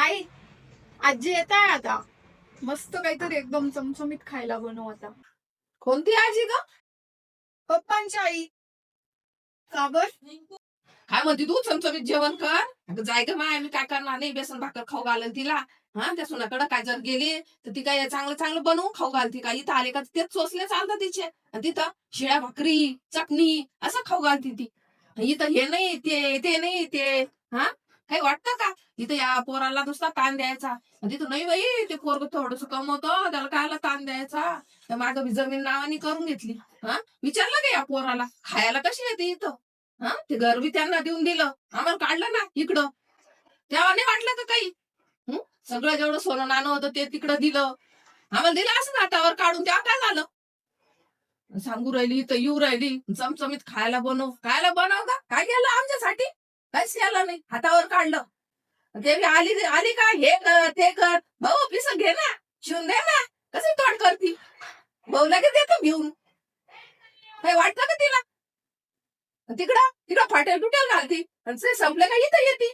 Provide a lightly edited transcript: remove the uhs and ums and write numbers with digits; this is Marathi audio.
आई, आजी येत आहे आता. मस्त काहीतरी एकदम चमचमीत खायला बनव आता. कोणती आजी ग? पप्पांची आई. का बर? काय म्हणते तू? चमचमीत जेवण कर. अगं जाय ग माय, मी काय करणार नाही. बेसन भाकर खाऊ घालन तिला. हा, त्या सुनाकडे काय जर गेली तर ती काय चांगलं चांगलं बनवून खाऊ घालती का? इथं आले का तेच चोचले चालतात तिचे. आणि तिथं शिळ्या भाकरी, चटणी असं खाऊ घालती ती. इथं हे नाही ते नाही ते. हा, काही वाटतं का? इथं या पोराला नुसता ताण द्यायचा. आणि तिथं नाही बाई, ते पोरग थोडस कमवतो, त्याला कायला ताण द्यायचा. तर मागं मी जमीन नावानी करून घेतली. हा, विचारलं का या पोराला खायला कशी येते इथं? हा, ते घर बी त्यांना देऊन दिलं, आम्हाला काढलं ना इकडं. तेव्हा नाही वाटलं का काही? हं? सगळं जेवढं सोनं नाणं होतं ते तिकडं दिलं, आम्हाला दिलं असं नाटावर काढून. तेव्हा काय झालं? सांगू राहिली तर येऊ राहिली चमचमीत खायला बनव का? काय केलं आमच्यासाठी? काहीच केलं नाही, हातावर काढलं. ते बी आली आली का हे कर ते कर. भाऊ पिस घे ना, शिवून दे ना. कसे तोड करती? भाऊ लगेच देतो घेऊन. काही वाटतं का तिला? तिकडं तिकडं फाटेल तुटेल घालती आणि ते संपलं का इथं येते.